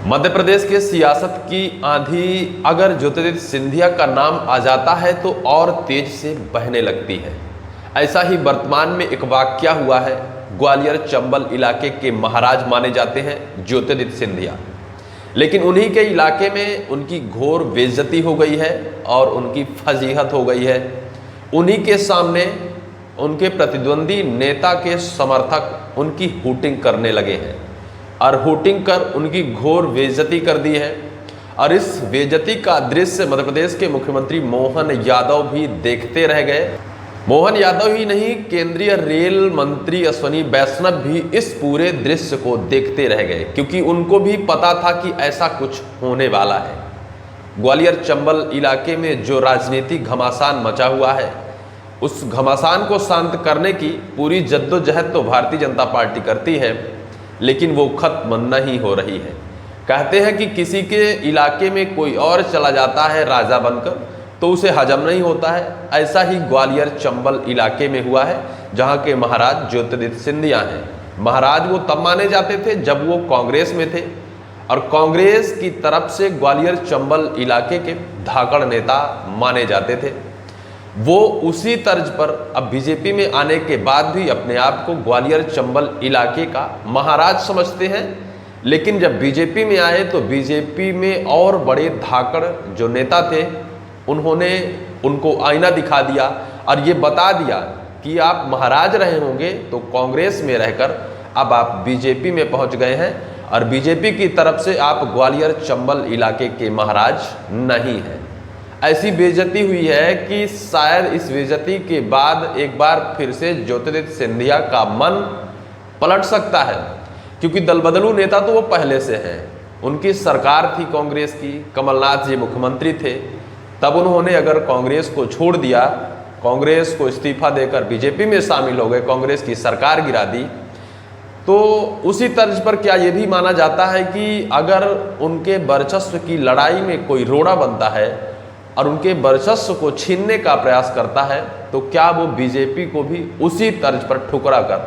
मध्य प्रदेश के सियासत की आंधी अगर ज्योतिरादित्य सिंधिया का नाम आ जाता है तो और तेज से बहने लगती है। ऐसा ही वर्तमान में एक वाकया हुआ है। ग्वालियर चंबल इलाके के महाराज माने जाते हैं ज्योतिरादित्य सिंधिया, लेकिन उन्हीं के इलाके में उनकी घोर बेइज्जती हो गई है और उनकी फजीहत हो गई है। उन्हीं के सामने उनके प्रतिद्वंदी नेता के समर्थक उनकी हूटिंग करने लगे हैं और हूटिंग कर उनकी घोर बेइज्जती कर दी है। और इस बेइज्जती का दृश्य मध्य प्रदेश के मुख्यमंत्री मोहन यादव भी देखते रह गए। मोहन यादव ही नहीं, केंद्रीय रेल मंत्री अश्विनी वैष्णव भी इस पूरे दृश्य को देखते रह गए, क्योंकि उनको भी पता था कि ऐसा कुछ होने वाला है। ग्वालियर चंबल इलाके में जो राजनीतिक घमासान मचा हुआ है, उस घमासान को शांत करने की पूरी जद्दोजहद तो भारतीय जनता पार्टी करती है, लेकिन वो खत्म नहीं हो रही है। कहते हैं कि किसी के इलाके में कोई और चला जाता है राजा बनकर तो उसे हजम नहीं होता है। ऐसा ही ग्वालियर चंबल इलाके में हुआ है, जहां के महाराज ज्योतिरादित्य सिंधिया हैं। महाराज वो तब माने जाते थे जब वो कांग्रेस में थे और कांग्रेस की तरफ से ग्वालियर चंबल इलाके के धाकड़ नेता माने जाते थे। वो उसी तर्ज पर अब बीजेपी में आने के बाद भी अपने आप को ग्वालियर चंबल इलाके का महाराज समझते हैं, लेकिन जब बीजेपी में आए तो बीजेपी में और बड़े धाकड़ जो नेता थे, उन्होंने उनको आईना दिखा दिया और ये बता दिया कि आप महाराज रहे होंगे तो कांग्रेस में रहकर अब आप बीजेपी में पहुंच गए हैं और बीजेपी की तरफ से आप ग्वालियर चंबल इलाके के महाराज नहीं हैं। ऐसी बेइज्जती हुई है कि शायद इस बेइज्जती के बाद एक बार फिर से ज्योतिरादित्य सिंधिया का मन पलट सकता है, क्योंकि दल बदलू नेता तो वो पहले से हैं। उनकी सरकार थी कांग्रेस की, कमलनाथ जी मुख्यमंत्री थे। तब उन्होंने अगर कांग्रेस को छोड़ दिया, कांग्रेस को इस्तीफा देकर बीजेपी में शामिल हो गए, कांग्रेस की सरकार गिरा दी, तो उसी तर्ज पर क्या ये भी माना जाता है कि अगर उनके वर्चस्व की लड़ाई में कोई रोड़ा बनता है और उनके वर्चस्व को छीनने का प्रयास करता है, तो क्या वो बीजेपी को भी उसी तर्ज पर ठुकरा कर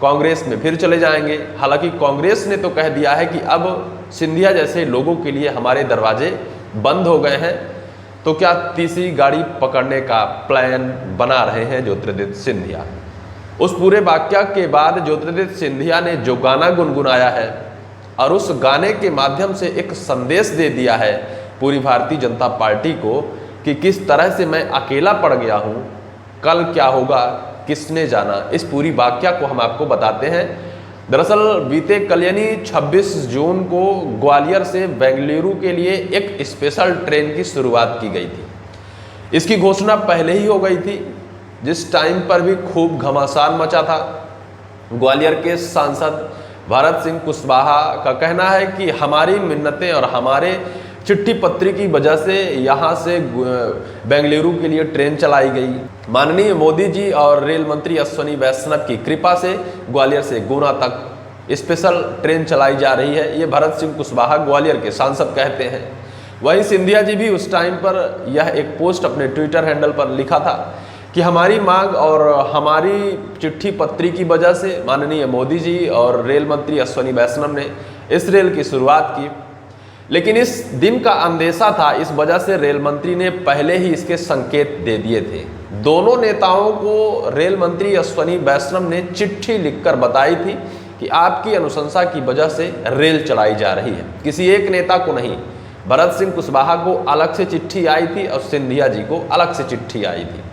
कांग्रेस में फिर चले जाएंगे। हालांकि कांग्रेस ने तो कह दिया है कि अब सिंधिया जैसे लोगों के लिए हमारे दरवाजे बंद हो गए हैं, तो क्या तीसरी गाड़ी पकड़ने का प्लान बना रहे हैं ज्योतिरादित्य सिंधिया। उस पूरे वाकया के बाद ज्योतिरादित्य सिंधिया ने जो गाना गुनगुनाया है और उस गाने के माध्यम से एक संदेश दे दिया है पूरी भारतीय जनता पार्टी को कि किस तरह से मैं अकेला पड़ गया हूं, कल क्या होगा किसने जाना। इस पूरी वाकया को हम आपको बताते हैं। दरअसल बीते कल यानी 26 जून को ग्वालियर से बेंगलुरु के लिए एक स्पेशल ट्रेन की शुरुआत की गई थी। इसकी घोषणा पहले ही हो गई थी, जिस टाइम पर भी खूब घमासान मचा था। ग्वालियर के सांसद भारत सिंह कुशवाहा का कहना है कि हमारी मिन्नतें और हमारे चिट्ठी पत्री की वजह से यहाँ से बेंगलुरु के लिए ट्रेन चलाई गई। माननीय मोदी जी और रेल मंत्री अश्विनी वैष्णव की कृपा से ग्वालियर से गुना तक स्पेशल ट्रेन चलाई जा रही है। ये भरत सिंह कुशवाहा ग्वालियर के सांसद कहते हैं। वहीं सिंधिया जी भी उस टाइम पर यह एक पोस्ट अपने ट्विटर हैंडल पर लिखा था कि हमारी मांग और हमारी चिट्ठी पत्री की वजह से माननीय मोदी जी और रेल मंत्री अश्विनी वैष्णव ने इस रेल की शुरुआत की। लेकिन इस दिन का अंदेशा था, इस वजह से रेल मंत्री ने पहले ही इसके संकेत दे दिए थे। दोनों नेताओं को रेल मंत्री अश्विनी वैष्णव ने चिट्ठी लिखकर बताई थी कि आपकी अनुशंसा की वजह से रेल चलाई जा रही है। किसी एक नेता को नहीं, भरत सिंह कुशवाहा को अलग से चिट्ठी आई थी और सिंधिया जी को अलग से चिट्ठी आई थी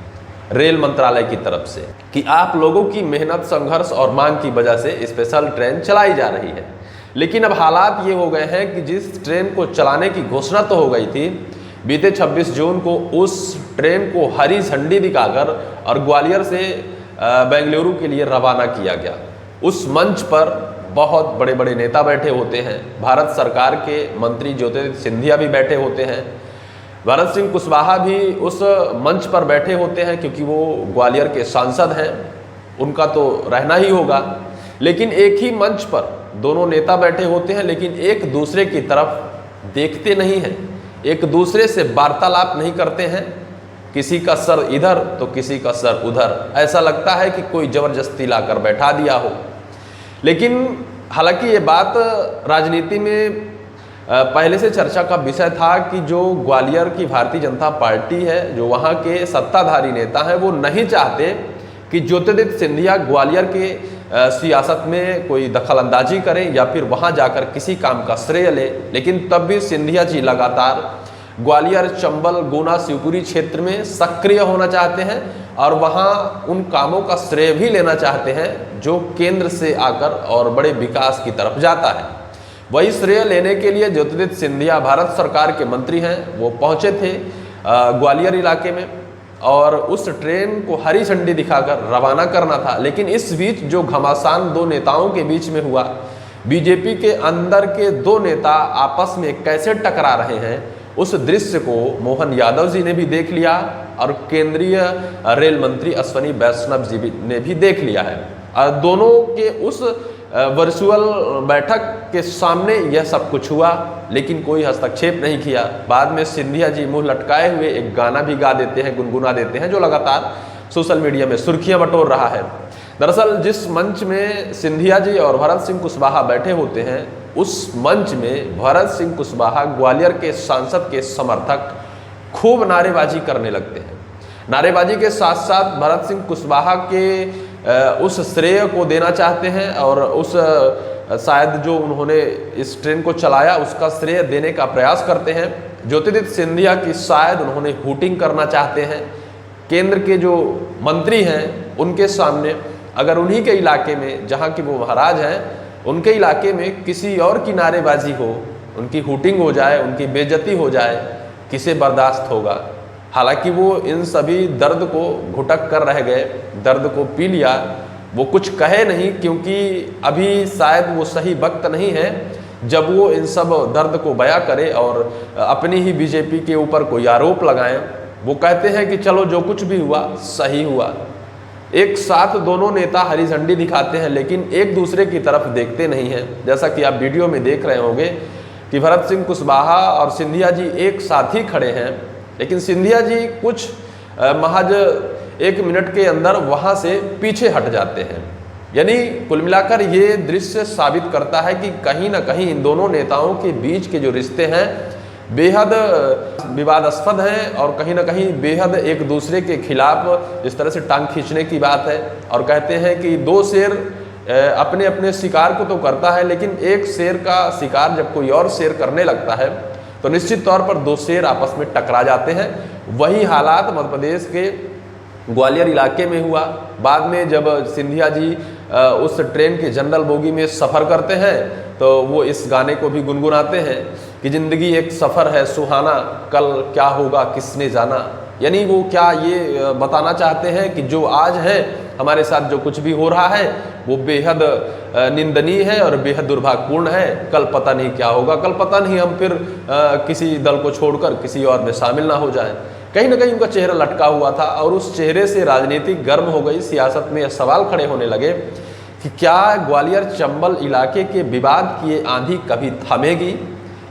रेल मंत्रालय की तरफ से कि आप लोगों की मेहनत, संघर्ष और मांग की वजह से स्पेशल ट्रेन चलाई जा रही है। लेकिन अब हालात ये हो गए हैं कि जिस ट्रेन को चलाने की घोषणा तो हो गई थी, बीते 26 जून को उस ट्रेन को हरी झंडी दिखाकर और ग्वालियर से बेंगलुरु के लिए रवाना किया गया। उस मंच पर बहुत बड़े बड़े नेता बैठे होते हैं। भारत सरकार के मंत्री ज्योतिरादित्य सिंधिया भी बैठे होते हैं। भरत सिंह कुशवाहा भी उस मंच पर बैठे होते हैं, क्योंकि वो ग्वालियर के सांसद हैं, उनका तो रहना ही होगा। लेकिन एक ही मंच पर दोनों नेता बैठे होते हैं, लेकिन एक दूसरे की तरफ देखते नहीं हैं, एक दूसरे से वार्तालाप नहीं करते हैं। किसी का सर इधर तो किसी का सर उधर, ऐसा लगता है कि कोई जबरदस्ती लाकर बैठा दिया हो। लेकिन हालांकि ये बात राजनीति में पहले से चर्चा का विषय था कि जो ग्वालियर की भारतीय जनता पार्टी है, जो वहाँ के सत्ताधारी नेता हैं, वो नहीं चाहते कि ज्योतिरादित्य सिंधिया ग्वालियर के सियासत में कोई दखल अंदाजी करें या फिर वहाँ जाकर किसी काम का श्रेय ले। लेकिन तब भी सिंधिया जी लगातार ग्वालियर, चंबल, गुना, शिवपुरी क्षेत्र में सक्रिय होना चाहते हैं और वहाँ उन कामों का श्रेय भी लेना चाहते हैं जो केंद्र से आकर और बड़े विकास की तरफ जाता है। वही श्रेय लेने के लिए ज्योतिरादित्य सिंधिया भारत सरकार के मंत्री हैं, वो पहुँचे थे ग्वालियर इलाके में और उस ट्रेन को हरी झंडी दिखाकर रवाना करना था। लेकिन इस बीच जो घमासान दो नेताओं के बीच में हुआ, बीजेपी के अंदर के दो नेता आपस में कैसे टकरा रहे हैं, उस दृश्य को मोहन यादव जी ने भी देख लिया और केंद्रीय रेल मंत्री अश्विनी वैष्णव जी ने भी देख लिया है। दोनों के उस वर्चुअल बैठक के सामने यह सब कुछ हुआ, लेकिन कोई हस्तक्षेप नहीं किया। बाद में सिंधिया जी मुंह लटकाए हुए एक गाना भी गा देते हैं, गुनगुना देते हैं, जो लगातार सोशल मीडिया में सुर्खियां बटोर रहा है। दरअसल जिस मंच में सिंधिया जी और भरत सिंह कुशवाहा बैठे होते हैं, उस मंच में भरत सिंह कुशवाहा ग्वालियर के सांसद के समर्थक खूब नारेबाजी करने लगते हैं। नारेबाजी के साथ साथ भरत सिंह कुशवाहा के उस श्रेय को देना चाहते हैं और उस शायद जो उन्होंने इस ट्रेन को चलाया उसका श्रेय देने का प्रयास करते हैं। ज्योतिरादित्य सिंधिया की शायद उन्होंने हूटिंग करना चाहते हैं। केंद्र के जो मंत्री हैं उनके सामने, अगर उन्हीं के इलाके में जहाँ की वो महाराज हैं, उनके इलाके में किसी और की नारेबाजी हो, उनकी हूटिंग हो जाए, उनकी बेइज्जती हो जाए, किसे बर्दाश्त होगा। हालांकि वो इन सभी दर्द को घुटक कर रह गए, दर्द को पी लिया, वो कुछ कहे नहीं क्योंकि अभी शायद वो सही वक्त नहीं है जब वो इन सब दर्द को बयां करे और अपनी ही बीजेपी के ऊपर कोई आरोप लगाएं। वो कहते हैं कि चलो जो कुछ भी हुआ सही हुआ। एक साथ दोनों नेता हरी झंडी दिखाते हैं लेकिन एक दूसरे की तरफ देखते नहीं हैं। जैसा कि आप वीडियो में देख रहे होंगे कि भरत सिंह कुशवाहा और सिंधिया जी एक साथ ही खड़े हैं, लेकिन सिंधिया जी कुछ महज 1 मिनट के अंदर वहाँ से पीछे हट जाते हैं। यानी कुल मिलाकर ये दृश्य साबित करता है कि कहीं ना कहीं इन दोनों नेताओं के बीच के जो रिश्ते हैं बेहद विवादास्पद हैं और कहीं ना कहीं बेहद एक दूसरे के खिलाफ जिस तरह से टांग खींचने की बात है। और कहते हैं कि दो शेर अपने अपने शिकार को तो करता है, लेकिन एक शेर का शिकार जब कोई और शेर करने लगता है तो निश्चित तौर पर दो शेर आपस में टकरा जाते हैं। वही हालात मध्य प्रदेश के ग्वालियर इलाके में हुआ। बाद में जब सिंधिया जी उस ट्रेन के जनरल बोगी में सफ़र करते हैं तो वो इस गाने को भी गुनगुनाते हैं कि ज़िंदगी एक सफ़र है सुहाना, कल क्या होगा किसने जाना। यानी वो क्या ये बताना चाहते हैं कि जो आज है हमारे साथ जो कुछ भी हो रहा है वो बेहद निंदनीय है और बेहद दुर्भाग्यपूर्ण है। कल पता नहीं क्या होगा, कल पता नहीं हम फिर किसी दल को छोड़कर किसी और में शामिल ना हो जाएं। कहीं ना कहीं उनका चेहरा लटका हुआ था और उस चेहरे से राजनीति गर्म हो गई। सियासत में यह सवाल खड़े होने लगे कि क्या ग्वालियर चंबल इलाके के विवाद की ये आंधी कभी थमेगी?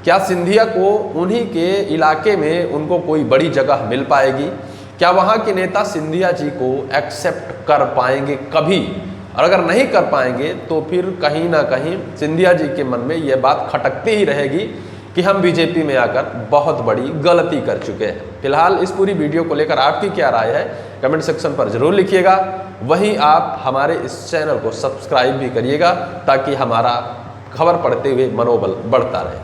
क्या सिंधिया को उन्हीं के इलाके में उनको कोई बड़ी जगह मिल पाएगी? क्या वहाँ के नेता सिंधिया जी को एक्सेप्ट कर पाएंगे कभी? और अगर नहीं कर पाएंगे तो फिर कहीं ना कहीं सिंधिया जी के मन में यह बात खटकती ही रहेगी कि हम बीजेपी में आकर बहुत बड़ी गलती कर चुके हैं। फिलहाल इस पूरी वीडियो को लेकर आपकी क्या राय है कमेंट सेक्शन पर जरूर लिखिएगा। वहीं आप हमारे इस चैनल को सब्सक्राइब भी करिएगा ताकि हमारा खबर पढ़ते हुए मनोबल बढ़ता रहे।